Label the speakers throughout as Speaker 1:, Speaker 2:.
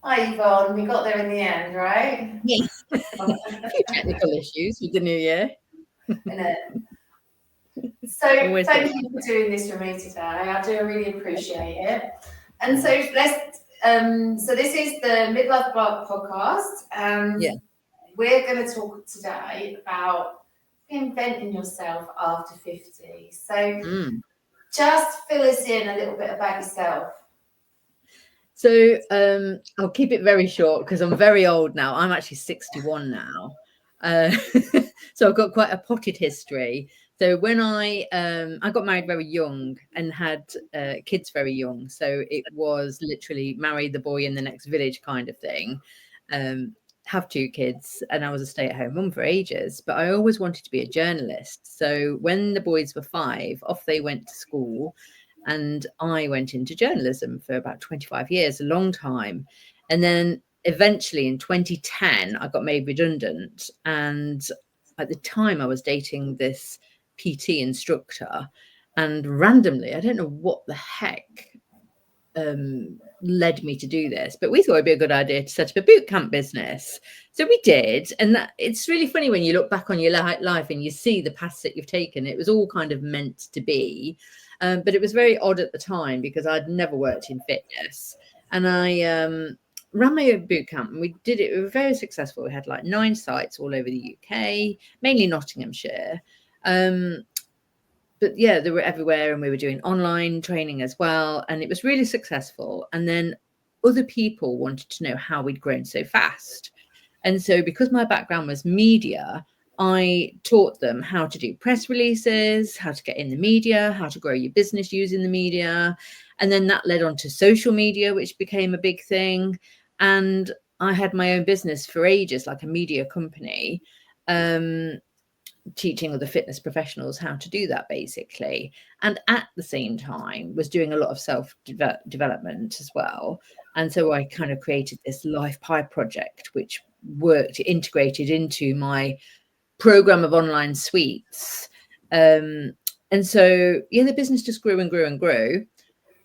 Speaker 1: Hi, Yvonne. We got there in the end, right?
Speaker 2: Yes. A few technical issues with the new year.
Speaker 1: Innit? So
Speaker 2: Always the
Speaker 1: thank you for doing this for me today. I do really appreciate it. And so so this is the Midlife Blog podcast, and
Speaker 2: yeah.
Speaker 1: we're going to talk today about reinventing yourself after 50. So
Speaker 2: Mm.
Speaker 1: just fill us in a little bit about yourself.
Speaker 2: So I'll keep it very short because I'm very old now. I'm actually 61 now. Uh, so I've got quite a potted history. So when I got married very young and had kids very young, so it was literally marry the boy in the next village kind of thing. Have two kids, and I was a stay-at-home mum for ages. But I always wanted to be a journalist. So when the boys were 5, off they went to school. And I went into journalism for about 25 years, a long time. And then eventually in 2010, I got made redundant. And at the time, I was dating this PT instructor. And randomly, I don't know what the heck led me to do this, but we thought it'd be a good idea to set up a boot camp business. So we did. And that, it's really funny when you look back on your life and you see the paths that you've taken. It was all kind of meant to be. But it was very odd at the time because I'd never worked in fitness. And I ran my own boot camp, and we did it. We were very successful. We had like 9 sites all over the UK, mainly Nottinghamshire. But yeah, they were everywhere, and we were doing online training as well. And it was really successful. And then other people wanted to know how we'd grown so fast. And so because my background was media, I taught them how to do press releases, how to get in the media, how to grow your business using the media. And then that led on to social media, which became a big thing. And I had my own business for ages, like a media company, teaching other fitness professionals how to do that basically. And at the same time was doing a lot of self-development as well. And so I kind of created this Life Pie project, which worked integrated into my program of online suites. And so, yeah, the business just grew and grew and grew.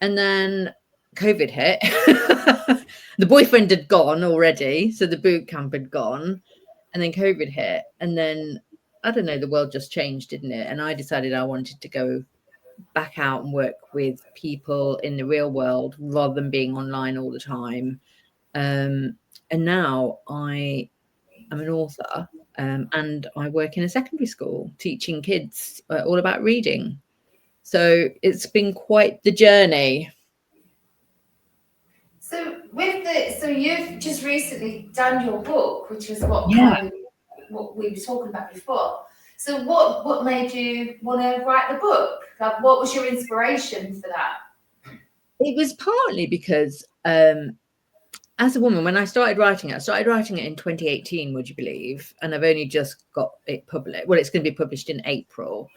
Speaker 2: And then COVID hit. The boyfriend had gone already. So the boot camp had gone. And then COVID hit. And then, I don't know, the world just changed, didn't it? And I decided I wanted to go back out and work with people in the real world rather than being online all the time. And now I am an author, and I work in a secondary school teaching kids all about reading. So it's been quite the journey.
Speaker 1: So you've just recently done your book, which was what
Speaker 2: Yeah.
Speaker 1: kind of what we were talking about before. So what made you want to write the book? Like, what was your inspiration for that?
Speaker 2: It was partly because as a woman, when I started writing it in 2018, would you believe? And I've only just got it published. Well, it's going to be published in April.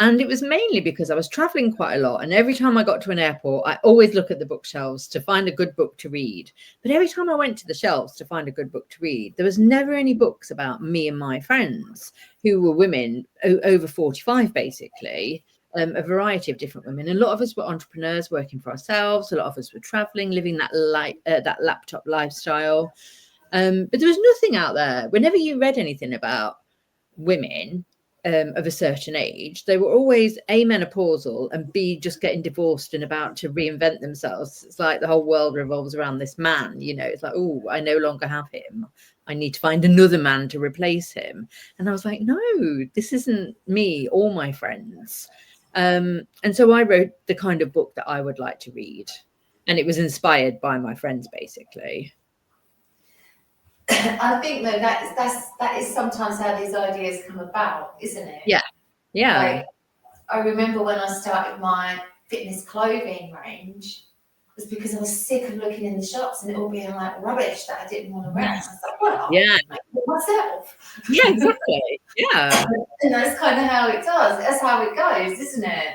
Speaker 2: And it was mainly because I was traveling quite a lot. And every time I got to an airport, I always look at the bookshelves to find a good book to read. But every time I went to the shelves to find a good book to read, there was never any books about me and my friends who were women over 45, basically. A variety of different women. And a lot of us were entrepreneurs working for ourselves. A lot of us were traveling, living that that laptop lifestyle. But there was nothing out there. Whenever you read anything about women of a certain age, they were always A, menopausal, and B, just getting divorced and about to reinvent themselves. It's like the whole world revolves around this man, you know. It's like, oh, I no longer have him. I need to find another man to replace him. And I was like, no, this isn't me or my friends. And so I wrote the kind of book that I would like to read. And it was inspired by my friends, basically.
Speaker 1: I think though that is sometimes how these ideas come about, isn't it?
Speaker 2: Yeah. Yeah.
Speaker 1: Like, I remember when I started my fitness clothing range, was because I was sick of looking in the shops and it all being like rubbish that I didn't want to wear. And I was like, well,
Speaker 2: Yeah.
Speaker 1: I'll make it myself.
Speaker 2: Yeah, exactly. Yeah.
Speaker 1: And that's kind of how it does. That's how it goes, isn't it?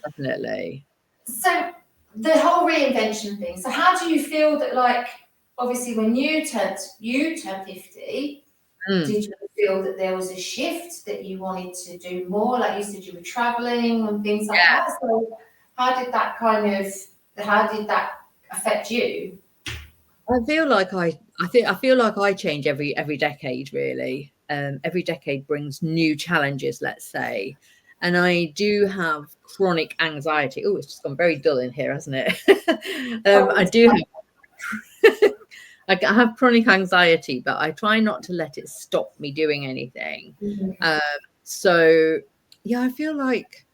Speaker 2: Definitely.
Speaker 1: So the whole reinvention thing. So how do you feel that, like, obviously when you turned 50, did you feel that there was a shift that you wanted to do more? Like you said, you were traveling and things like
Speaker 2: Yeah.
Speaker 1: that. So how did that affect you?
Speaker 2: I feel like I feel like I change every decade, really. Every decade brings new challenges, let's say. And I do have chronic anxiety. Oh, it's just gone very dull in here, hasn't it? I do have I have chronic anxiety, but I try not to let it stop me doing anything. Um, so yeah, I feel like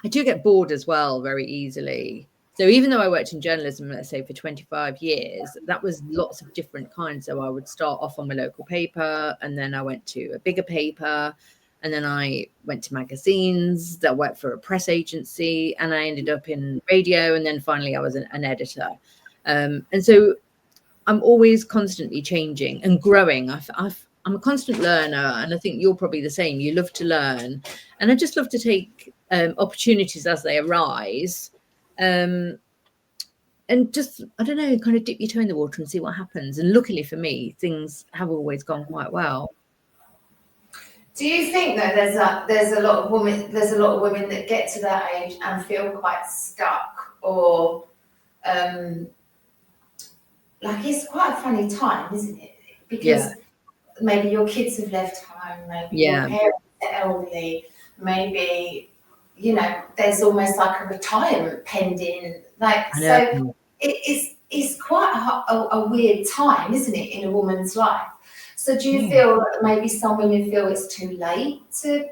Speaker 2: I do get bored as well very easily. So even though I worked in journalism, let's say for 25 years, that was lots of different kinds. So I would start off on my local paper, and then I went to a bigger paper, and then I went to magazines that worked for a press agency, and I ended up in radio, and then finally I was an editor. And so I'm always constantly changing and growing. I'm a constant learner, and I think you're probably the same. You love to learn, and I just love to take opportunities as they arise, and just, I don't know, kind of dip your toe in the water and see what happens. And luckily for me, things have always gone quite well.
Speaker 1: Do you think that there's a lot of women that get to that age and feel quite stuck, or like it's quite a funny time, isn't it? Because maybe your kids have left home, maybe your parents are elderly, maybe, you know, there's almost like a retirement pending. Like, so it's quite a weird time, isn't it, in a woman's life? So do you feel that maybe some women feel it's too late to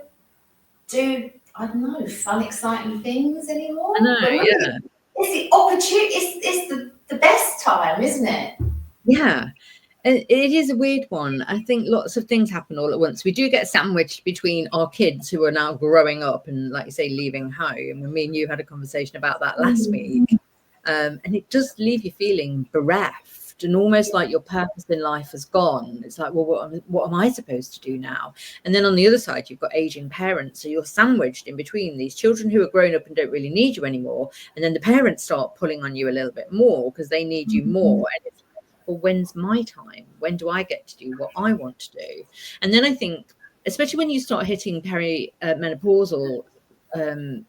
Speaker 1: do, I don't know, fun, exciting things anymore?
Speaker 2: I know,
Speaker 1: really, it's the opportunity, it's the best time, isn't it?
Speaker 2: Yeah. It is a weird one. I think lots of things happen all at once. We do get sandwiched between our kids who are now growing up and, like you say, leaving home. And me and you had a conversation about that last week. And it does leave you feeling bereft and almost like your purpose in life has gone. It's like, well, what am I supposed to do now? And then on the other side, you've got aging parents. So you're sandwiched in between these children who are grown up and don't really need you anymore. And then the parents start pulling on you a little bit more because they need you more. And it's, well, when's my time? When do I get to do what I want to do? And then I think, especially when you start hitting menopausal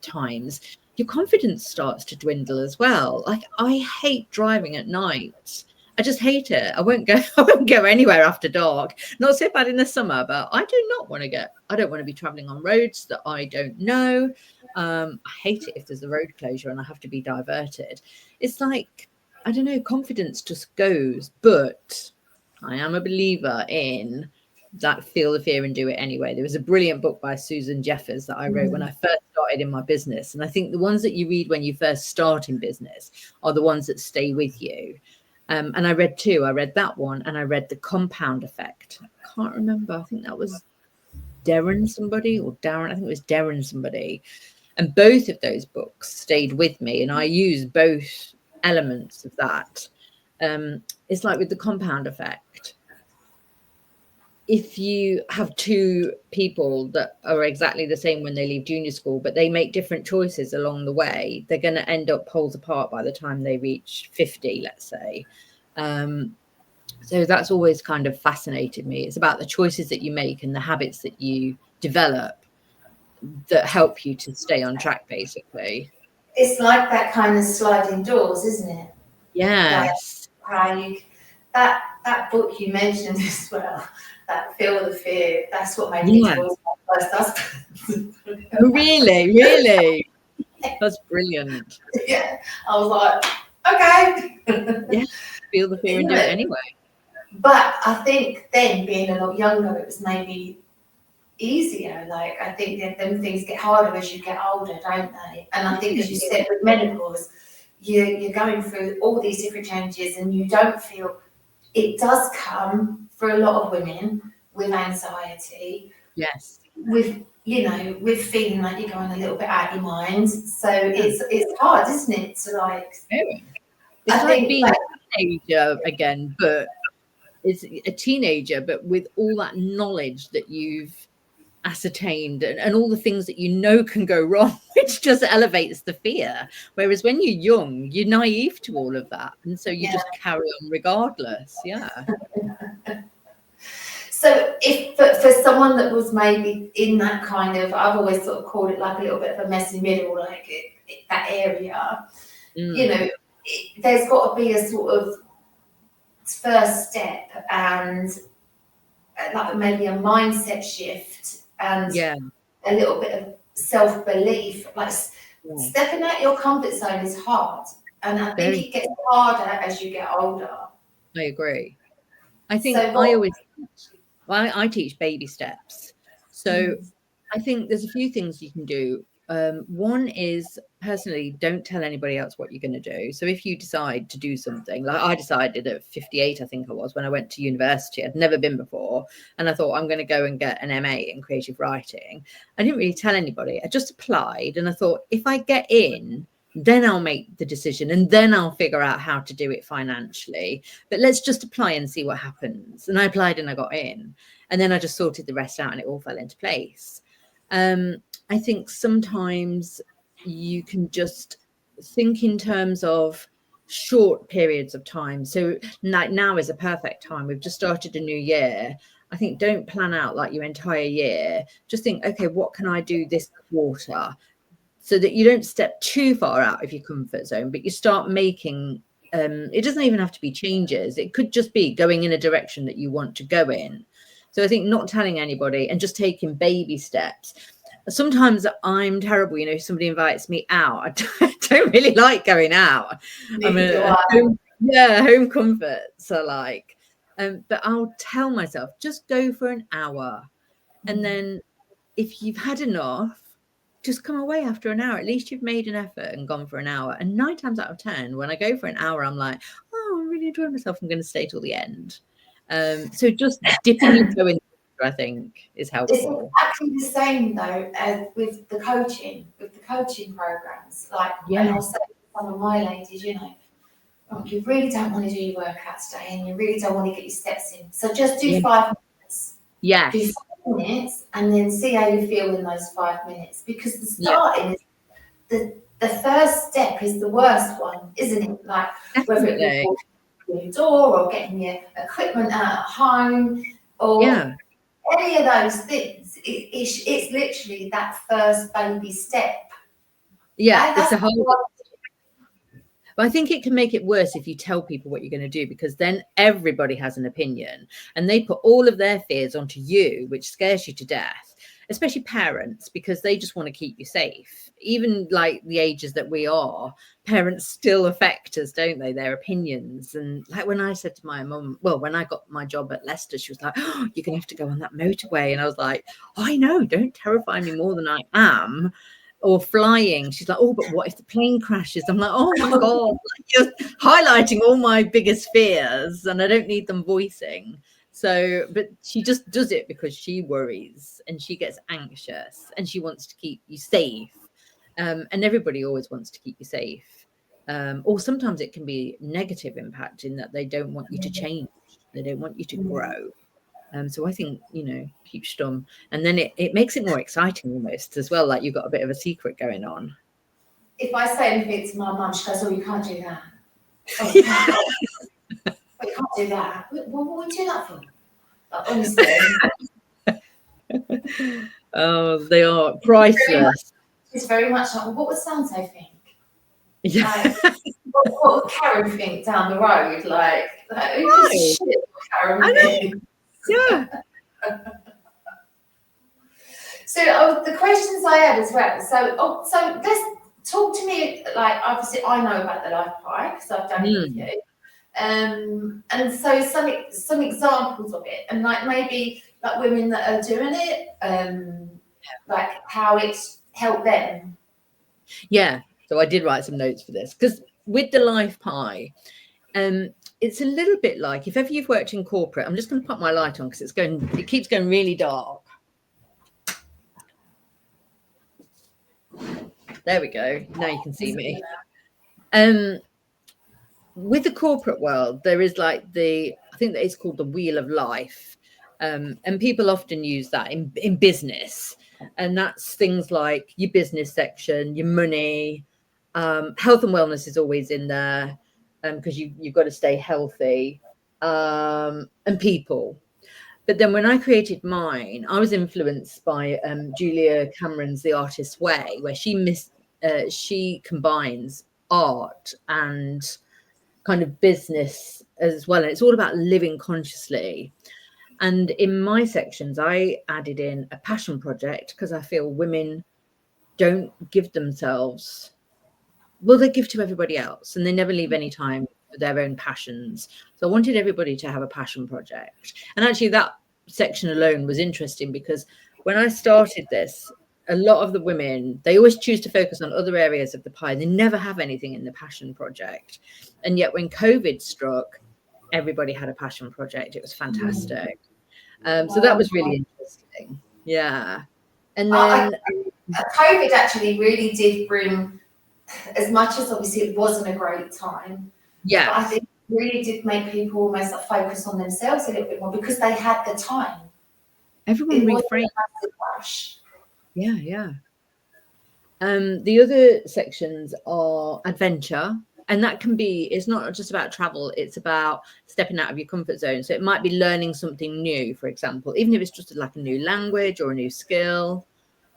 Speaker 2: times, your confidence starts to dwindle as well. Like, I hate driving at night. I just hate it. I won't go anywhere after dark. Not so bad in the summer, but I don't want to be traveling on roads that I don't know. I hate it if there's a road closure and I have to be diverted. It's like, I don't know, confidence just goes. But I am a believer in that feel the fear and do it anyway. There was a brilliant book by Susan Jeffers that I wrote when I first started in my business. And I think the ones that you read when you first start in business are the ones that stay with you. And I read two. I read that one and I read The Compound Effect. I can't remember. I think that was Darren somebody. I think it was Darren somebody. And both of those books stayed with me. And I use both elements of that. It's like with the compound effect. If you have two people that are exactly the same when they leave junior school, but they make different choices along the way, they're going to end up poles apart by the time they reach 50, let's say. So that's always kind of fascinated me. It's about the choices that you make and the habits that you develop that help you to stay on track, basically.
Speaker 1: It's like that kind of sliding doors, isn't it?
Speaker 2: Yes.
Speaker 1: Like how you, that book you mentioned as well, that Feel the Fear, that's what made me divorce my first husband.
Speaker 2: Oh, really? That's brilliant.
Speaker 1: Yeah, I was like, okay.
Speaker 2: Yeah, feel the fear and do it anyway.
Speaker 1: But I think then, being a lot younger, it was maybe easier. Like, I think that them things get harder as you get older, don't they? And I think, as you said, with menopause, you're going through all these different changes and you don't feel, it does come for a lot of women with anxiety.
Speaker 2: Yes.
Speaker 1: With, you know, with feeling like you're going a little bit out of your mind. So it's hard, isn't it? To like,
Speaker 2: it's like being a teenager again, but it's a teenager, but with all that knowledge that you've ascertained and all the things that you know can go wrong, which just elevates the fear. Whereas when you're young, you're naive to all of that, and so you just carry on regardless.
Speaker 1: So but for someone that was maybe in that kind of, I've always sort of called it like a little bit of a messy middle, like that area, you know, there's got to be a sort of first step, and like maybe a mindset shift and a little bit of self-belief. Like stepping out your comfort zone is hard, and I think it gets harder as you get older.
Speaker 2: I agree. I think I teach baby steps. So I think there's a few things you can do. One is, personally, don't tell anybody else what you're going to do. So if you decide to do something, like I decided at 58, I think I was, when I went to university, I'd never been before. And I thought, I'm going to go and get an MA in creative writing. I didn't really tell anybody. I just applied, and I thought, if I get in, then I'll make the decision, and then I'll figure out how to do it financially. But let's just apply and see what happens. And I applied and I got in, and then I just sorted the rest out, and it all fell into place. I think sometimes you can just think in terms of short periods of time. So like now is a perfect time. We've just started a new year. I think don't plan out like your entire year. Just think, okay, what can I do this quarter? So that you don't step too far out of your comfort zone, but you start making, it doesn't even have to be changes. It could just be going in a direction that you want to go in. So I think not telling anybody and just taking baby steps. Sometimes I'm terrible, you know, somebody invites me out. I don't really like going out. Home comfort. So like, but I'll tell myself, just go for an hour. And then if you've had enough, just come away after an hour. At least you've made an effort and gone for an hour. And 9 times out of 10, when I go for an hour, I'm like, oh, I'm really enjoying myself. I'm going to stay till the end. So just dipping your toe in, I think, is helpful.
Speaker 1: It's exactly the same though as with the coaching programs. Like, and I'll say to some of my ladies, you know, you really don't want to do your workout today, and you really don't want to get your steps in. So just do 5 minutes.
Speaker 2: Yes.
Speaker 1: Do 5 minutes, and then see how you feel in those 5 minutes. Because the starting is the first step is the worst one, isn't it? Like whether it be walking your door or getting your equipment out at home or any of those things. It's literally that first baby step.
Speaker 2: Yeah, it's a whole. But I think it can make it worse if you tell people what you're going to do, because then everybody has an opinion and they put all of their fears onto you, which scares you to death, especially parents, because they just want to keep you safe. Even like the ages that we are, parents still affect us, don't they? Their opinions. And like when I said to my mum, well, when I got my job at Leicester, she was like, oh, you're going to have to go on that motorway. And I was like, oh, I know, don't terrify me more than I am. Or flying, she's like, oh, but what if the plane crashes? I'm like, oh my God, like, you're highlighting all my biggest fears and I don't need them voicing. So, but she just does it because she worries and she gets anxious and she wants to keep you safe. And everybody always wants to keep you safe. Or sometimes it can be negative impact in that they don't want you to change. They don't want you to grow. So I think, you know, keep stum. And then it makes it more exciting almost as well, like you've got a bit of a secret going on.
Speaker 1: If I say anything to my mum, she goes, oh, you can't do that. Oh, you can't do that. What would you do that for? Like, honestly.
Speaker 2: Oh, they are priceless.
Speaker 1: It's very much like, well, what would so-and-so think?
Speaker 2: Yeah.
Speaker 1: Like, what would Karen think down the road? Like who gives a shit what Karen thinks?
Speaker 2: Yeah.
Speaker 1: So the questions I had as well. So let's talk to me. Like obviously, I know about the Life Pie because I've done it with you. And so some examples of it, and like maybe like women that are doing it, like how it's helped them.
Speaker 2: Yeah. So I did write some notes for this because with the Life Pie, it's a little bit like if ever you've worked in corporate. I'm just going to put my light on because it keeps going really dark. There we go. Now you can see me. With the corporate world, there is like I think that it's called the Wheel of Life. And people often use that in business. And that's things like your business section, your money, health and wellness is always in there. Because you've got to stay healthy, and people. But then when I created mine, I was influenced by Julia Cameron's The Artist's Way, where she combines art and kind of business as well. And it's all about living consciously. And in my sections, I added in a passion project because I feel women don't give themselves, well, they give to everybody else and they never leave any time for their own passions. So I wanted everybody to have a passion project. And actually that section alone was interesting because when I started this, a lot of the women, they always choose to focus on other areas of the pie. They never have anything in the passion project. And yet when COVID struck, everybody had a passion project. It was fantastic. So that was really interesting. Yeah. And then
Speaker 1: COVID actually really did bring, as much as obviously it wasn't a great time,
Speaker 2: yeah,
Speaker 1: but I think it really did make people almost like focus on themselves a little bit more because they had the time.
Speaker 2: Everyone reframed.
Speaker 1: Rush.
Speaker 2: Yeah, yeah. The other sections are adventure, and that can be, it's not just about travel, it's about stepping out of your comfort zone. So it might be learning something new, for example, even if it's just like a new language or a new skill.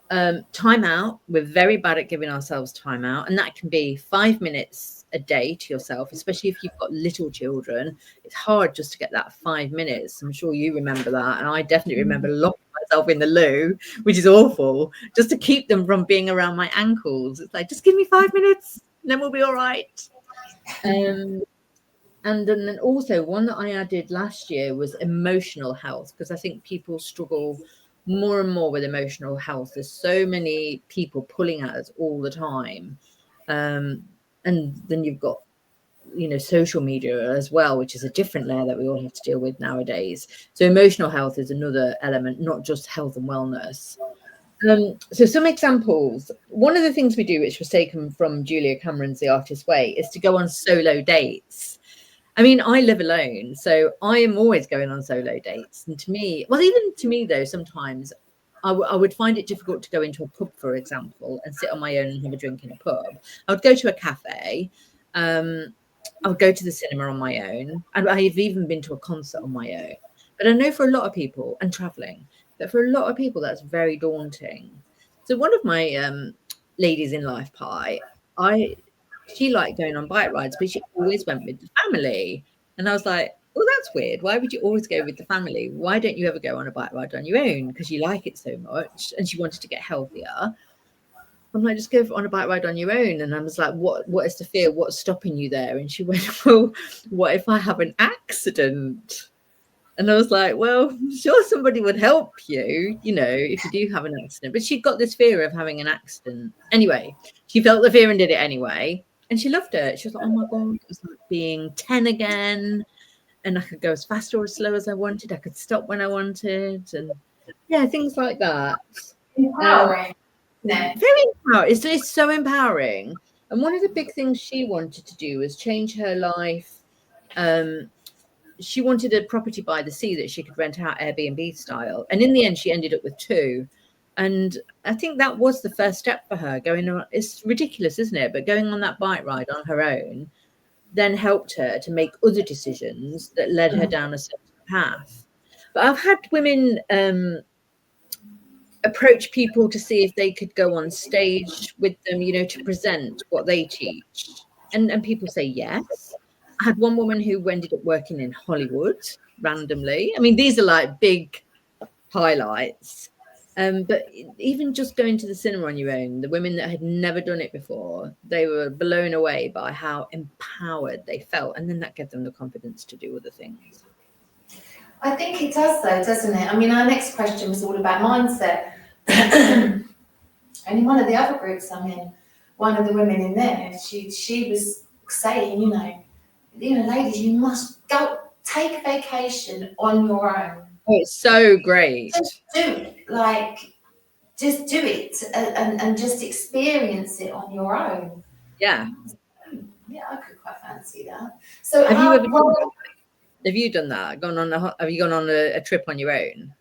Speaker 2: Time out. We're very bad at giving ourselves time out, and that can be 5 minutes a day to yourself, especially if you've got little children. It's hard just to get that 5 minutes. I'm sure you remember that, and I definitely remember locking myself in the loo, which is awful, just to keep them from being around my ankles. It's like, just give me 5 minutes and then we'll be all right. And then also one that I added last year was emotional health, because I think people struggle more and more with emotional health. There's so many people pulling at us all the time. And then you've got, social media as well, which is a different layer that we all have to deal with nowadays. So emotional health is another element, not just health and wellness. So some examples. One of the things we do, which was taken from Julia Cameron's The Artist's Way, is to go on solo dates. I mean, I live alone, so I am always going on solo dates. And to me, well, even to me, though, sometimes I would find it difficult to go into a pub, for example, and sit on my own and have a drink in a pub. I would go to a cafe. I would go to the cinema on my own. And I've even been to a concert on my own. But I know for a lot of people, and traveling, that for a lot of people, that's very daunting. So one of my ladies in Life Pie, she liked going on bike rides, but she always went with the family. And I was like, oh, that's weird. Why would you always go with the family? Why don't you ever go on a bike ride on your own? Because you like it so much. And she wanted to get healthier. I'm like, just go on a bike ride on your own. And I was like, what is the fear? What's stopping you there? And she went, well, what if I have an accident? And I was like, well, I'm sure somebody would help you, if you do have an accident. But she'd got this fear of having an accident. Anyway, she felt the fear and did it anyway. And she loved it. She was like, oh my God, it was like being 10 again. And I could go as fast or as slow as I wanted. I could stop when I wanted. And yeah, things like that.
Speaker 1: Empowering.
Speaker 2: Very empowering. It's so empowering. And one of the big things she wanted to do was change her life. She wanted a property by the sea that she could rent out Airbnb style. And in the end, she ended up with 2. And I think that was the first step for her, going on. It's ridiculous, isn't it? But going on that bike ride on her own then helped her to make other decisions that led her down a certain path. But I've had women approach people to see if they could go on stage with them, to present what they teach. And people say yes. I had one woman who ended up working in Hollywood randomly. I mean, these are like big highlights. But even just going to the cinema on your own, the women that had never done it before, they were blown away by how empowered they felt. And then that gave them the confidence to do other things.
Speaker 1: I think it does though, doesn't it? I mean, our next question was all about mindset. And in one of the other groups I'm in, one of the women in there, she was saying, ladies, you must go take a vacation on your own.
Speaker 2: Oh, it's so great.
Speaker 1: Just do it. Just do it and just experience it on your own.
Speaker 2: Yeah.
Speaker 1: Yeah, I could quite fancy that. So
Speaker 2: have you done that? Have you gone on a trip on your own?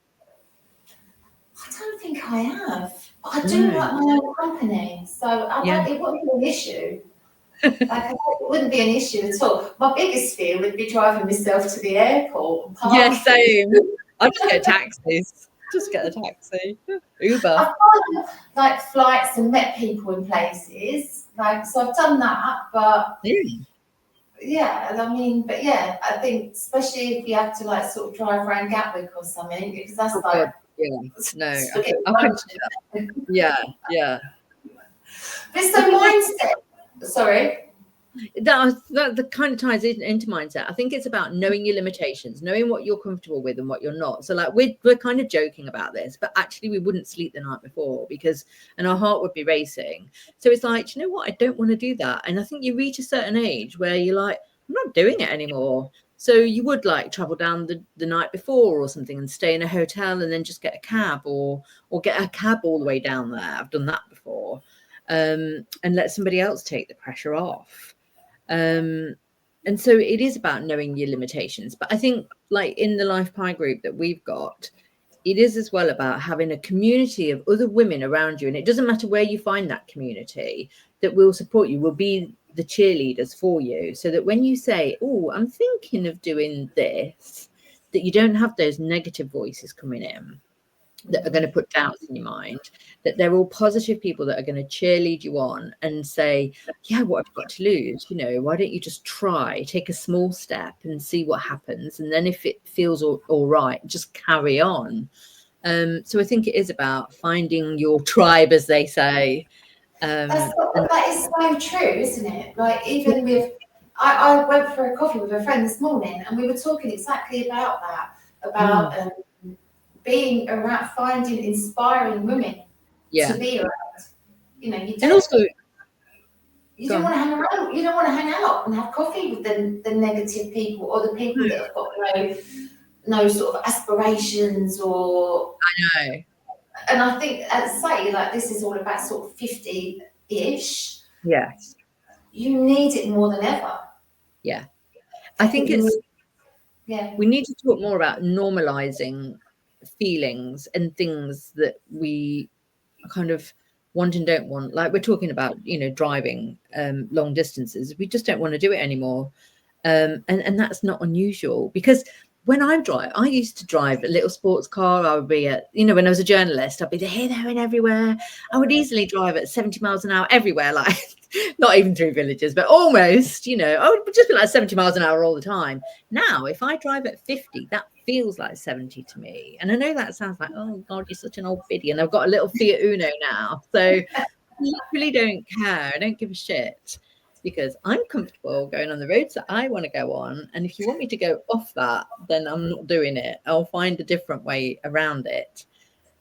Speaker 1: I don't think I have. I do like my own company, so it wouldn't be an issue. It wouldn't be an issue at all. My biggest fear would be driving myself to the airport and parking.
Speaker 2: Yeah, same. I'll just get taxis. Just get a taxi. Uber.
Speaker 1: I've done like flights and met people in places. So I've done that, but Yeah, and I mean, but yeah, I think especially if you have to like sort of drive around Gatwick or something, because that's
Speaker 2: Oh
Speaker 1: like
Speaker 2: God, yeah, no,
Speaker 1: spaghetti
Speaker 2: I can see that.
Speaker 1: junction.
Speaker 2: Yeah, yeah.
Speaker 1: But it's the
Speaker 2: I think
Speaker 1: mindset. Sorry.
Speaker 2: that the kind of ties into mindset. I think it's about knowing your limitations, knowing what you're comfortable with and what you're not. So like we're kind of joking about this, but actually we wouldn't sleep the night before and our heart would be racing. So it's like, you know what, I don't want to do that. And I think you reach a certain age where you're like, I'm not doing it anymore. So you would like travel down the night before or something and stay in a hotel and then just get a cab or get a cab all the way down there. I've done that before. And let somebody else take the pressure off. And so it is about knowing your limitations. But I think like in the Life Pie group that we've got, it is as well about having a community of other women around you. And it doesn't matter where you find that community, that will support you, will be the cheerleaders for you. So that when you say, oh, I'm thinking of doing this, that you don't have those negative voices coming in that are going to put doubts in your mind, that they're all positive people that are going to cheerlead you on and say, yeah, what have you got to lose? You know, why don't you just try, take a small step and see what happens? And then if it feels all right, just carry on. So I think it is about finding your tribe, as they say.
Speaker 1: That is so true, isn't it? Like even with, I went for a coffee with a friend this morning, and we were talking exactly about that, about being around, finding inspiring women to be around. You know,
Speaker 2: and also
Speaker 1: you don't want to hang around. You don't want to hang out and have coffee with the negative people or the people that have got no sort of aspirations or.
Speaker 2: I know.
Speaker 1: And I think, as I say, like this is all about sort of 50-ish.
Speaker 2: Yes.
Speaker 1: You need it more than ever.
Speaker 2: Yeah. I think it's
Speaker 1: yeah.
Speaker 2: We need to talk more about normalizing feelings and things that we kind of want and don't want. Like we're talking about, you know, driving long distances. We just don't want to do it anymore. And that's not unusual, because when I used to drive a little sports car. I would be at, you know, when I was a journalist, I'd be here, there, and everywhere. I would easily drive at 70 miles an hour everywhere, like not even through villages, but almost, you know, I would just be like 70 miles an hour all the time. Now, if I drive at 50, that feels like 70 to me. And I know that sounds like, oh God, you're such an old biddy. And I've got a little Fiat Uno now. So I literally don't care. I don't give a shit, because I'm comfortable going on the roads that I want to go on. And if you want me to go off that, then I'm not doing it. I'll find a different way around it.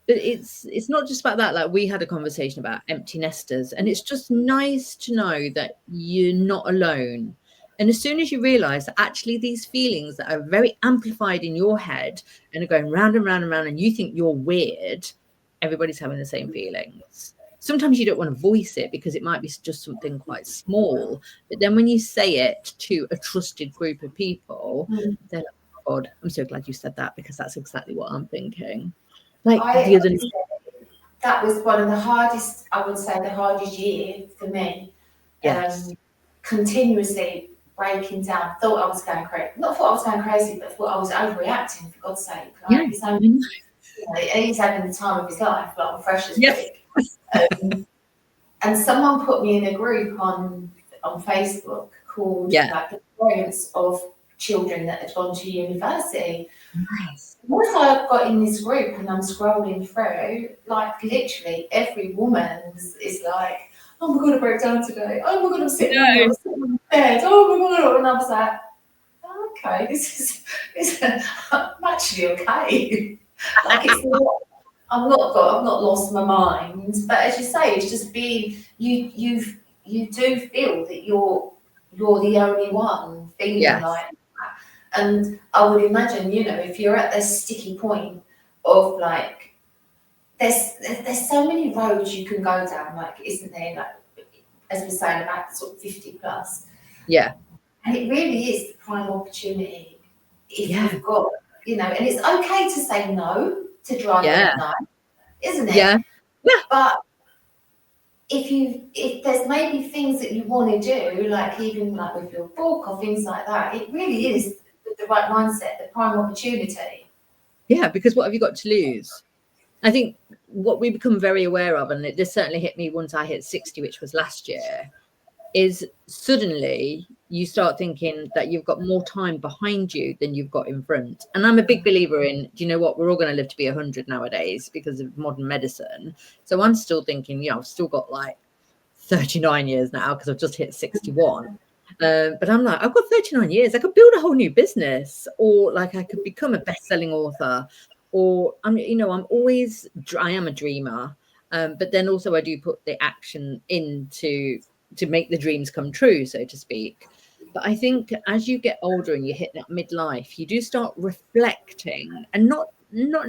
Speaker 2: But it's not just about that. Like we had a conversation about empty nesters, and it's just nice to know that you're not alone. And as soon as you realize that actually these feelings that are very amplified in your head and are going round and round and round, and you think you're weird, everybody's having the same feelings. Sometimes you don't want to voice it because it might be just something quite small. But then when you say it to a trusted group of people, they're like, oh God, I'm so glad you said that, because that's exactly what I'm thinking. Like the other.
Speaker 1: That was one of the hardest, I would say, the hardest year for me.
Speaker 2: Yes.
Speaker 1: Continuously breaking down. Thought I was going crazy. Not thought I was going crazy, but thought I was overreacting, for God's sake. Like, he's having the time of his life, like fresh as brick. And someone put me in a group on Facebook called like the parents of children that had gone to university.
Speaker 2: Nice.
Speaker 1: Once I got in this group and I'm scrolling through, like literally every woman is like, oh my God, I broke down today. Oh my God, I'm sitting on the bed. Oh my God. And I was like, okay, this is I'm actually okay. Like it's not, I've not lost my mind. But as you say, it's just being, you do feel that you're the only one feeling like. And I would imagine, you know, if you're at this sticky point of like, there's so many roads you can go down, like, isn't there? Like, as we're saying about sort of 50 plus.
Speaker 2: Yeah.
Speaker 1: And it really is the prime opportunity if you've got, you know, and it's okay to say no to driving at night, isn't it?
Speaker 2: Yeah.
Speaker 1: But if there's maybe things that you want to do, like even like with your book or things like that, it really is the right mindset, the prime opportunity.
Speaker 2: Yeah, because what have you got to lose? I think what we become very aware of, and this certainly hit me once I hit 60, which was last year, is suddenly you start thinking that you've got more time behind you than you've got in front. And I'm a big believer in, do you know what, we're all going to live to be 100 nowadays because of modern medicine. So I'm still thinking, you know, I've still got like 39 years now because I've just hit 61. But I'm like, I've got 39 years. I could build a whole new business, or like I could become a best-selling author, or I'm, you know, I am a dreamer. But then also I do put the action into to make the dreams come true, so to speak. But I think as you get older and you hit that midlife, you do start reflecting and not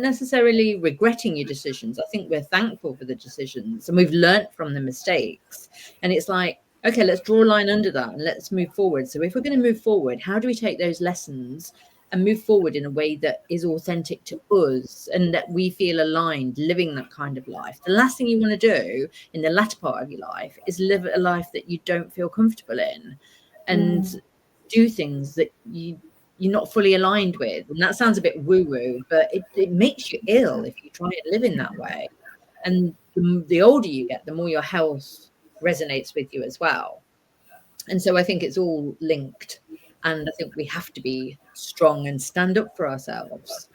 Speaker 2: necessarily regretting your decisions. I think we're thankful for the decisions and we've learnt from the mistakes. And it's like, okay, let's draw a line under that and let's move forward. So if we're going to move forward, how do we take those lessons and move forward in a way that is authentic to us and that we feel aligned living that kind of life? The last thing you want to do in the latter part of your life is live a life that you don't feel comfortable in and do things that you're not fully aligned with. And that sounds a bit woo-woo, but it makes you ill if you try and live in that way. And the older you get, the more your health resonates with you as well. And so I think it's all linked. And I think we have to be strong and stand up for ourselves.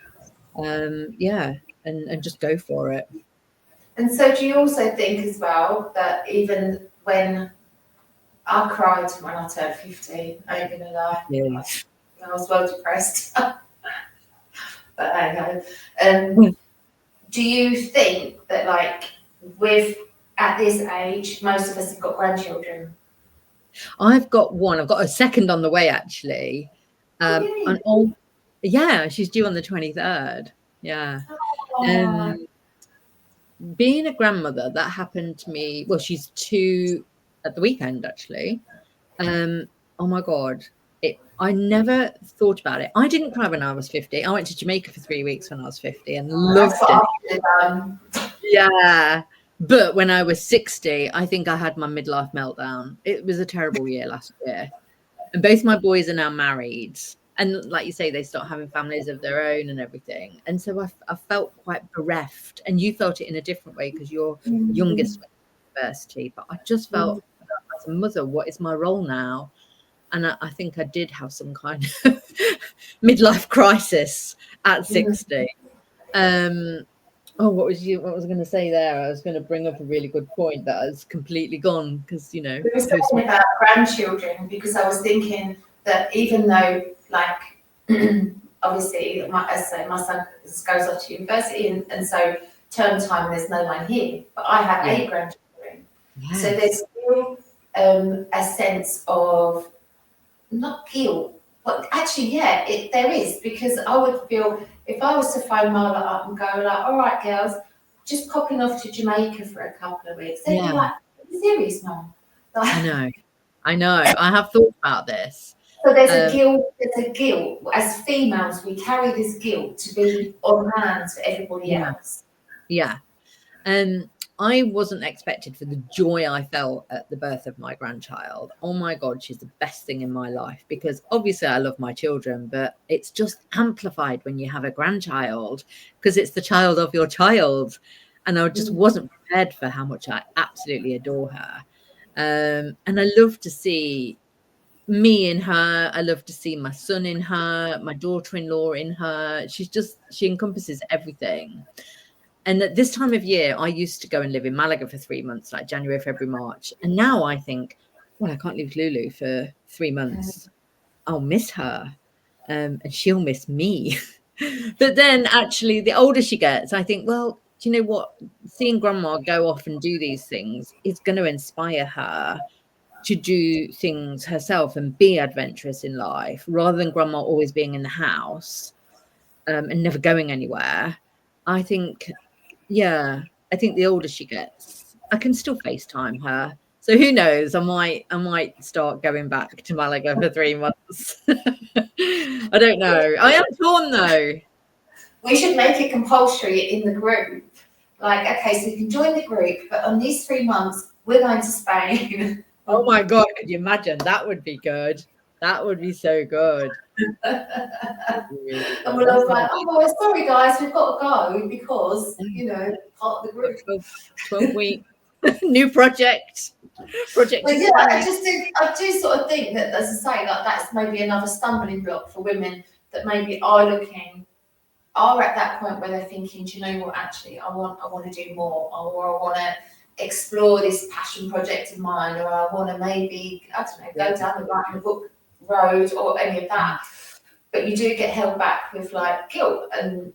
Speaker 2: Yeah, and just go for it.
Speaker 1: And so do you also think as well that even when I cried when I turned 50, I ain't gonna lie.
Speaker 2: Yeah.
Speaker 1: I was well depressed. But I know. Do you think that, like, at this age, most of us have got grandchildren?
Speaker 2: I've got one. I've got a second on the way, actually. Yeah, she's due on the 23rd. Yeah. Being a grandmother, that happened to me. Well, she's 2 at the weekend, actually. Oh my God. I never thought about it. I didn't cry when I was 50. I went to Jamaica for 3 weeks when I was 50 and loved it. Yeah. But when I was 60, I think I had my midlife meltdown. It was a terrible year last year. And both my boys are now married. And like you say, they start having families of their own and everything. And so I felt quite bereft. And you felt it in a different way because your youngest went to university. But I just felt as a mother, what is my role now? And I think I did have some kind of midlife crisis at 60. What was I going to say there? I was going to bring up a really good point that has completely gone because, you know.
Speaker 1: We were talking about grandchildren because I was thinking that even though, like, obviously, my son goes off to university and so term time, there's no one here. But I have 8 grandchildren. Yes. So there's still a sense of not guilt, but actually, there is, because I would feel if I was to phone Marla up and go like, all right, girls, just popping off to Jamaica for a couple of weeks, they'd be like, are you serious, Mum? Like,
Speaker 2: I know. I have thought about this.
Speaker 1: So there's a guilt. As females, we carry this guilt to be on hand for everybody else.
Speaker 2: Yeah. I wasn't expected for the joy I felt at the birth of my grandchild. Oh my God, she's the best thing in my life because obviously I love my children, but it's just amplified when you have a grandchild because it's the child of your child. And I just wasn't prepared for how much I absolutely adore her. And I love to see me in her. I love to see my son in her, my daughter-in-law in her. She encompasses everything. And at this time of year, I used to go and live in Malaga for 3 months, like January, February, March. And now I think, well, I can't leave Lulu for 3 months. I'll miss her and she'll miss me. But then actually, the older she gets, I think, well, do you know what? Seeing grandma go off and do these things is going to inspire her to do things herself and be adventurous in life rather than grandma always being in the house and never going anywhere. I think the older she gets, I can still FaceTime her. So who knows? I might start going back to Malaga for 3 months. I don't know. I am torn though.
Speaker 1: We should make it compulsory in the group. Like, okay, so you can join the group, but on these 3 months, we're going to Spain.
Speaker 2: Oh my God, could you imagine? That would be good. That would be so good.
Speaker 1: And we're all like, oh, well, sorry guys, we've got to go because, part of the group.
Speaker 2: 12 weeks. New project. Project
Speaker 1: But
Speaker 2: is
Speaker 1: yeah,
Speaker 2: planning.
Speaker 1: I do sort of think that, as I say, like that's maybe another stumbling block for women that maybe are at that point where they're thinking, do you know what, actually, I want to do more, or I want to explore this passion project of mine, or I want to maybe, I don't know, go down the writing a book road or any of that. But you do get held back with like guilt and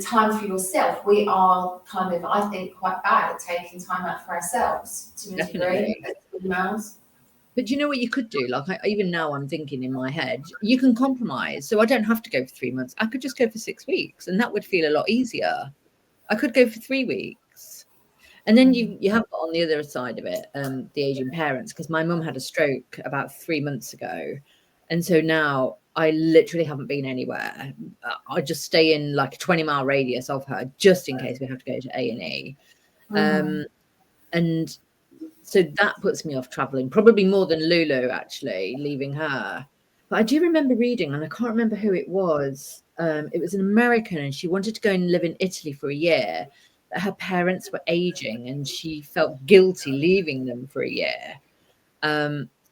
Speaker 1: time for yourself. We are kind of, I think, quite bad at taking time out for ourselves to a degree as females.
Speaker 2: But you know what you could do? Like, even now I'm thinking in my head, you can compromise. So I don't have to go for 3 months. I could just go for 6 weeks, and that would feel a lot easier. I could go for 3 weeks. And then you have on the other side of it, the aging parents, because my mum had a stroke about 3 months ago. And so now I literally haven't been anywhere. I just stay in like a 20-mile radius of her, just in case we have to go to A&E. And so that puts me off traveling, probably more than Lulu, actually, leaving her. But I do remember reading, and I can't remember who it was. It was an American, and she wanted to go and live in Italy for a year. But her parents were aging, and she felt guilty leaving them for a year.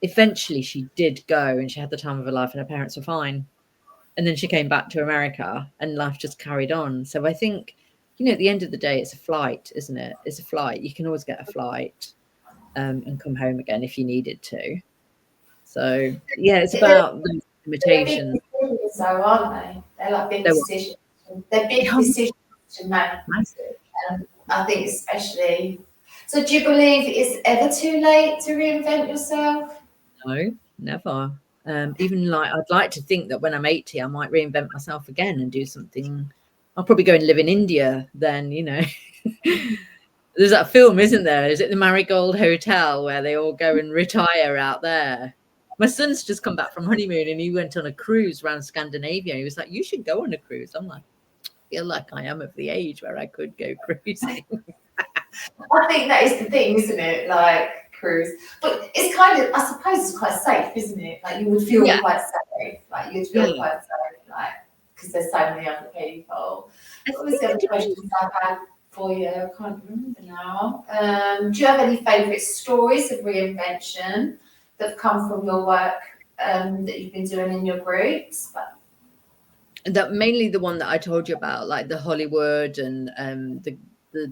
Speaker 2: Eventually, she did go, and she had the time of her life, and her parents were fine. And then she came back to America, and life just carried on. So I think, at the end of the day, it's a flight, isn't it? It's a flight. You can always get a flight. And come home again if you needed to. So yeah, it's about the limitations.
Speaker 1: They're big decisions, though, aren't they? They're like big decisions. They're big decisions to make. I think especially. So do you believe it's ever too late to reinvent yourself?
Speaker 2: No, never. Even like I'd like to think that when I'm 80, I might reinvent myself again and do something. I'll probably go and live in India then, There's that film, isn't there? Is it the Marigold Hotel where they all go and retire out there? My son's just come back from honeymoon and he went on a cruise around Scandinavia. He was like, you should go on a cruise. I'm like, I feel like I am of the age where I could go cruising.
Speaker 1: I think that is the thing, isn't it? Like cruise. But it's kind of, I suppose it's quite safe, isn't it? Like you would feel quite safe. Like you'd feel quite safe, like, because there's so many other people. What was the other questions I've had for you? I can't remember now. Do you have any favourite stories of reinvention that have come from your work that you've been doing in your groups?
Speaker 2: That mainly the one that I told you about, like the Hollywood and the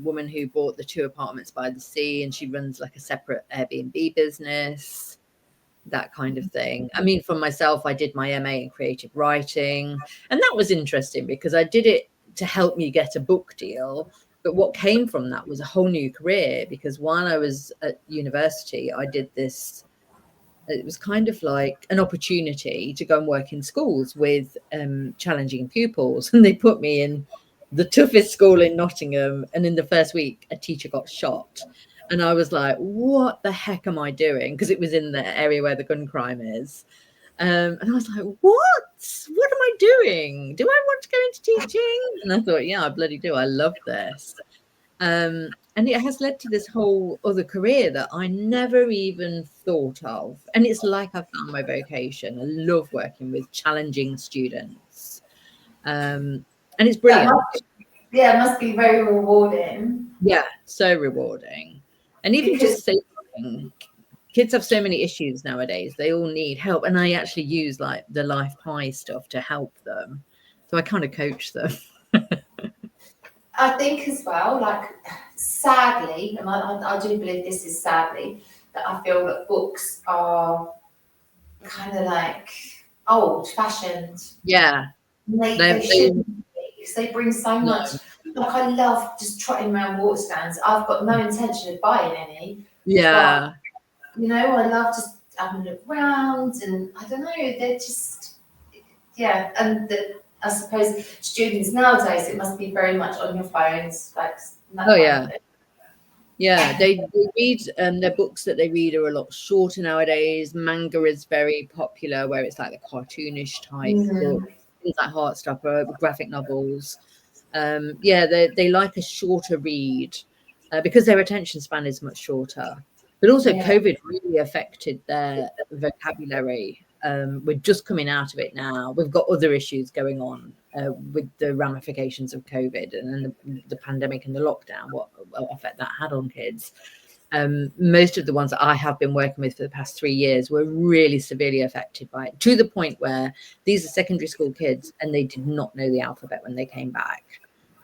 Speaker 2: woman who bought the 2 apartments by the sea, and she runs like a separate Airbnb business, that kind of thing. I mean, for myself, I did my MA in creative writing, and that was interesting because I did it to help me get a book deal. But what came from that was a whole new career, because while I was at university, I did this. It was kind of like an opportunity to go and work in schools with challenging pupils. And they put me in the toughest school in Nottingham. And in the first week, a teacher got shot. And I was like, what the heck am I doing? Because it was in the area where the gun crime is. And I was like, what am I doing? Do I want to go into teaching? And I thought, yeah, I bloody do. I love this. And it has led to this whole other career that I never even thought of. And it's like I found my vocation. I love working with challenging students. And it's brilliant.
Speaker 1: It must be very rewarding.
Speaker 2: Yeah, so rewarding. And even just saying, kids have so many issues nowadays. They all need help. And I actually use like the Life Pie stuff to help them. So I kind of coach them.
Speaker 1: I think as well, like, sadly, and I do believe this is sadly, that I feel that books are kind of like old-fashioned.
Speaker 2: Yeah.
Speaker 1: They shouldn't be, because they bring so much. Like, I love just trotting around water stands. I've got no intention of buying any.
Speaker 2: Yeah.
Speaker 1: But, I love just having a look around, and I don't know, they're just, and I suppose students nowadays, it must be very much on your phones, like.
Speaker 2: Yeah, they read, their books that they read are a lot shorter nowadays. Manga is very popular, where it's like the cartoonish type books, things like Heartstopper, graphic novels. They like a shorter read because their attention span is much shorter. But also COVID really affected their vocabulary. We're just coming out of it now. We've got other issues going on with the ramifications of COVID and the pandemic and the lockdown, what effect that had on kids. Most of the ones that I have been working with for the past 3 years were really severely affected by it, to the point where these are secondary school kids and they did not know the alphabet when they came back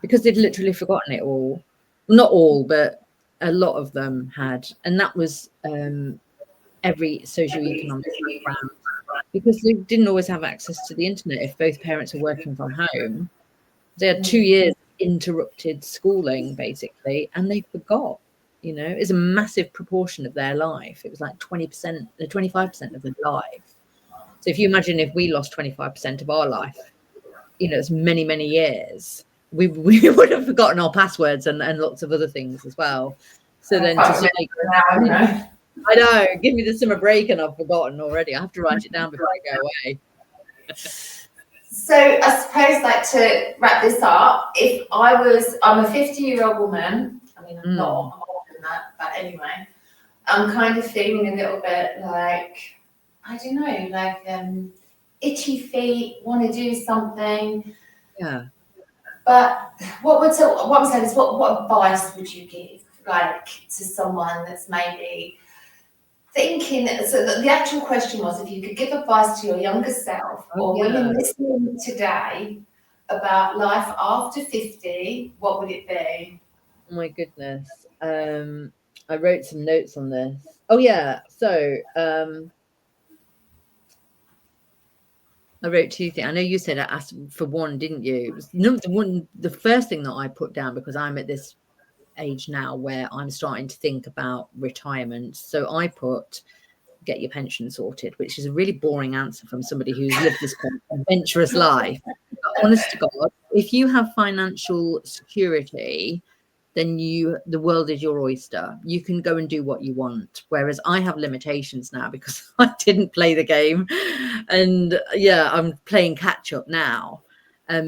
Speaker 2: because they'd literally forgotten it all. Not all, but a lot of them had. And that was every socioeconomic background, because they didn't always have access to the internet if both parents are working from home. They had 2 years interrupted schooling, basically, and they forgot. It's a massive proportion of their life. It was like 20%, 25% of their life. So if you imagine if we lost 25% of our life, it's many, many years, we would have forgotten our passwords and lots of other things as well. So then to say, I know, give me the summer break and I've forgotten already. I have to write it down before I go away.
Speaker 1: So I suppose, like, to wrap this up, I'm a 50-year-old woman. I mean, I'm not, I'm older than that, but anyway, I'm kind of feeling a little bit like, I don't know, like itchy feet, want to do something.
Speaker 2: Yeah.
Speaker 1: But what I'm saying is, what advice would you give, like, to someone that's maybe thinking? So the actual question was, if you could give advice to your younger self or women listening today about life after 50, what would it be?
Speaker 2: Oh my goodness. I wrote some notes on this. Oh yeah. So I wrote 2 things. I know you said I asked for one, didn't you? It was the first thing that I put down, because I'm at this age now where I'm starting to think about retirement. So I put, get your pension sorted, which is a really boring answer from somebody who's lived this adventurous life. But honest to God, if you have financial security, then the world is your oyster. You can go and do what you want. Whereas I have limitations now because I didn't play the game. And yeah, I'm playing catch up now.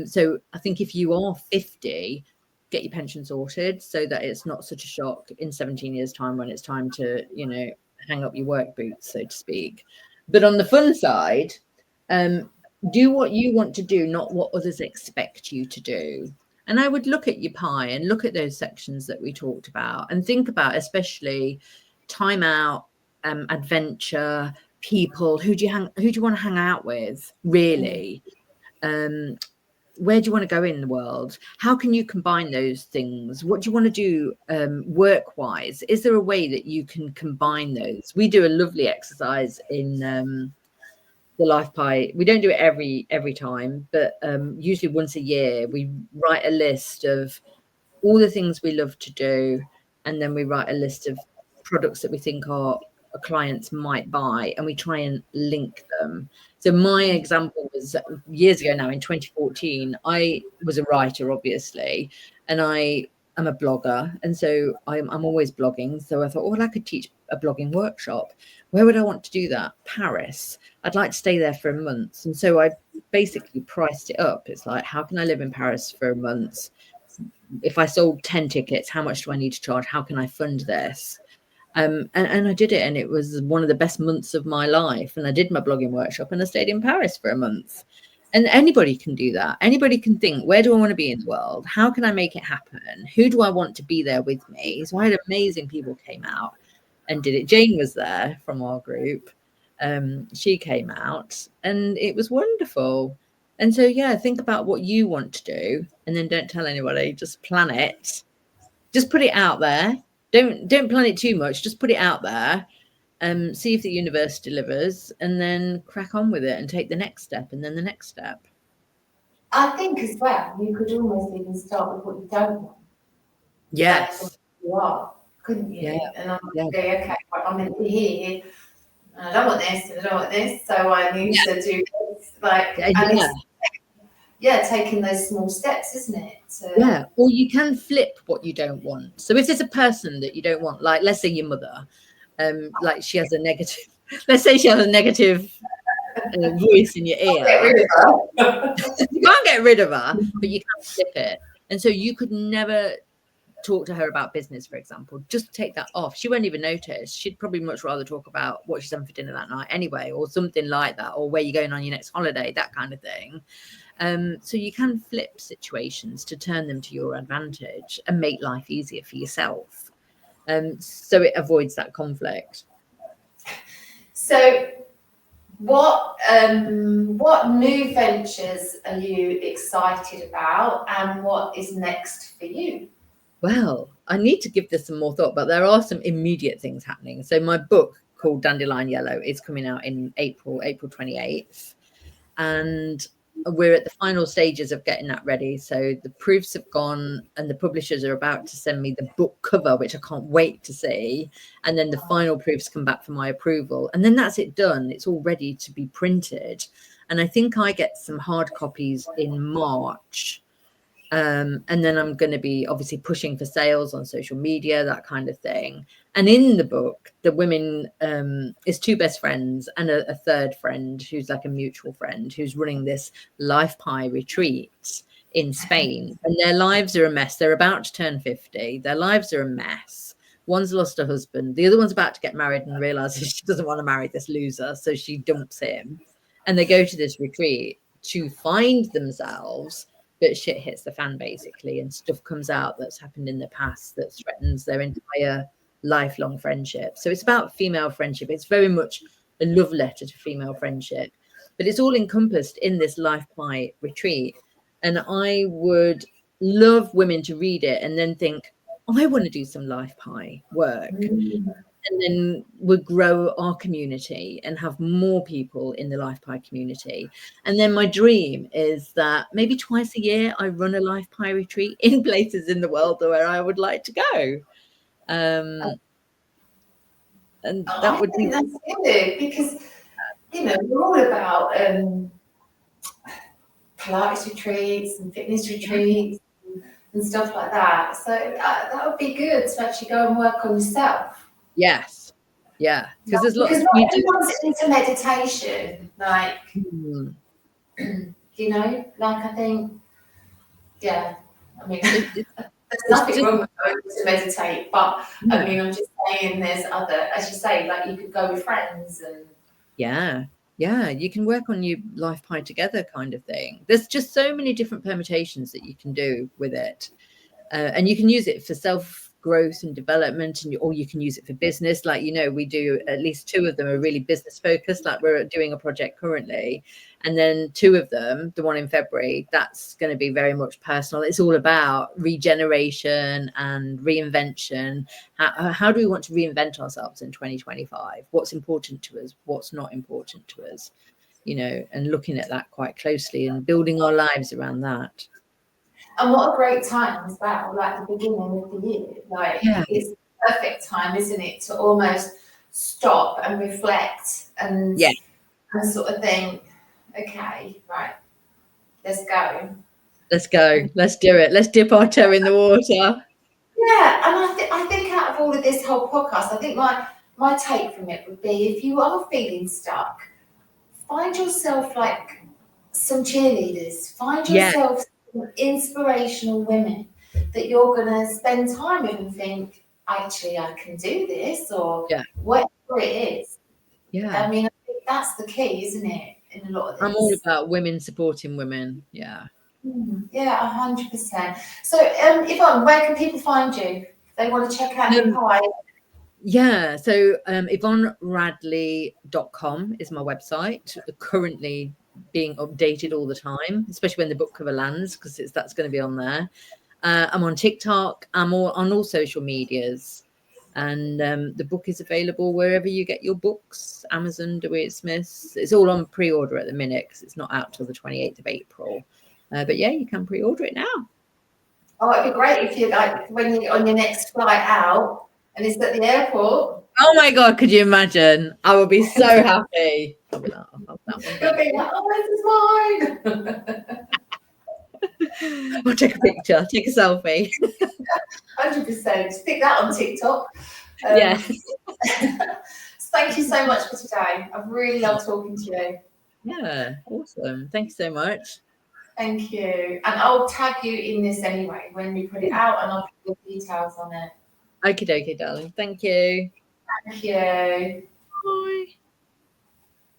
Speaker 2: So I think if you are 50, get your pension sorted so that it's not such a shock in 17 years' time when it's time to, hang up your work boots, so to speak. But on the fun side, do what you want to do, not what others expect you to do. And I would look at your pie and look at those sections that we talked about and think about, especially time out, adventure, people. Who do you want to hang out with, really? Where do you want to go in the world? How can you combine those things? What do you want to do work-wise? Is there a way that you can combine those? We do a lovely exercise in the life pie. We don't do it every time, but usually once a year we write a list of all the things we love to do, and then we write a list of products that we think our clients might buy, and we try and link them. So my example was years ago now, in 2014, I was a writer, obviously, and I am a blogger, and so I'm always blogging. So I thought, well, I could teach a blogging workshop. Where would I want to do that? Paris. I'd like to stay there for a month. And so I basically priced it up. It's like, how can I live in Paris for a month? If I sold 10 tickets, how much do I need to charge? How can I fund this? And I did it, and it was one of the best months of my life. And I did my blogging workshop, and I stayed in Paris for a month. And anybody can do that. Anybody can think, where do I want to be in the world? How can I make it happen? Who do I want to be there with me? So I had amazing people came out and did it. Jane was there from our group. She came out, and it was wonderful. And so, yeah, think about what you want to do, and then don't tell anybody. Just plan it. Just put it out there. Don't plan it too much. Just put it out there. See if the universe delivers, and then crack on with it and take the next step, and then the next step.
Speaker 1: I think as well, you could almost even start with what you don't want.
Speaker 2: Yes.
Speaker 1: You are, couldn't you?
Speaker 2: Yeah.
Speaker 1: And I'm like, okay, I'm in here. I don't want this, and I don't want this, so I need to do this. Like, taking those small steps, isn't it?
Speaker 2: Or you can flip what you don't want. So if there's a person that you don't want, like let's say your mother, like she has a negative, let's say she has a negative voice in your ear. You can't get rid of her, but you can flip it. And so you could never talk to her about business, for example. Just take that off. She won't even notice. She'd probably much rather talk about what she's having for dinner that night anyway, or something like that, or where you're going on your next holiday, that kind of thing. So you can flip situations to turn them to your advantage and make life easier for yourself. So it avoids that conflict.
Speaker 1: So what new ventures are you excited about, and what is next for you?
Speaker 2: Well, I need to give this some more thought, but there are some immediate things happening. So my book called Dandelion Yellow is coming out in April 28th. And we're at the final stages of getting that ready. So the proofs have gone and the publishers are about to send me the book cover, which I can't wait to see. And then the final proofs come back for my approval. And then that's it done. It's all ready to be printed. And I think I get some hard copies in March. And then I'm going to be obviously pushing for sales on social media, that kind of thing. And in the book, the women is two best friends and a third friend who's like a mutual friend who's running this life pie retreat in Spain. And their lives are a mess. They're about to turn 50. Their lives are a mess. One's lost her husband. The other one's about to get married and realizes she doesn't want to marry this loser. So she dumps him. And they go to this retreat to find themselves. But shit hits the fan basically, and stuff comes out that's happened in the past that threatens their entire lifelong friendship. So it's about female friendship. It's very much a love letter to female friendship, but it's all encompassed in this life pie retreat. And I would love women to read it and then think, oh, I want to do some life pie work. And then we'll grow our community and have more people in the Life Pie community. And then my dream is that maybe twice a year I run a Life Pie retreat in places in the world where I would like to go. And that would be
Speaker 1: that's good, because we're all about Pilates retreats and fitness retreats and stuff like that. So that would be good to actually go and work on yourself.
Speaker 2: Yes. Yeah. Because there's lots of
Speaker 1: everyone's into meditation, like like I think, yeah. I mean, there's nothing wrong with going to meditate, but I mean, I'm just saying there's other, as you say, like you could go with friends and
Speaker 2: yeah, you can work on your life pie together kind of thing. There's just so many different permutations that you can do with it. And you can use it for self-growth and development, or you can use it for business. Like, we do at least 2 of them are really business focused. Like we're doing a project currently, and then 2 of them, the one in February, that's going to be very much personal. It's all about regeneration and reinvention. How do we want to reinvent ourselves in 2025? What's important to us? What's not important to us? And looking at that quite closely and building our lives around that.
Speaker 1: And what a great time as well, like the beginning of the year. Like it's the perfect time, isn't it, to almost stop and reflect and sort of think, okay, right, let's go.
Speaker 2: Let's go. Let's do it. Let's dip our toe in the water.
Speaker 1: Yeah, and I think out of all of this whole podcast, I think my take from it would be, if you are feeling stuck, find yourself like some cheerleaders. Find yourself inspirational women that you're going to spend time with and think, actually, I can do this, or whatever it is. I mean, I think that's the key, isn't it, in a lot of this?
Speaker 2: I'm all about women supporting women. Yeah,
Speaker 1: 100%. So Yvonne, where can people find you if they want to check out your pie?
Speaker 2: Yeah, so YvonneRadley.com is my website, currently being updated all the time, especially when the book cover lands, because that's going to be on there. I'm on TikTok. I'm on all social medias, and the book is available wherever you get your books. Amazon, DeWitt Smith's. It's all on pre-order at the minute because it's not out till the 28th of April. But yeah, you can pre-order it now.
Speaker 1: Oh, it'd be great if you when you're on your next flight out and it's at the airport.
Speaker 2: Oh my God, could you imagine? I would be so happy. I'll be like,
Speaker 1: You'll be like, oh, this is
Speaker 2: mine. I'll take a picture, take a selfie.
Speaker 1: 100%. Stick that on TikTok. Thank you so much for today. I've really loved talking to you.
Speaker 2: Yeah, awesome. Thank you so much.
Speaker 1: Thank you. And I'll tag you in this anyway when we put it out, and I'll put the details on it.
Speaker 2: Okie dokie, darling. Thank you.
Speaker 1: Thank you.
Speaker 2: Bye.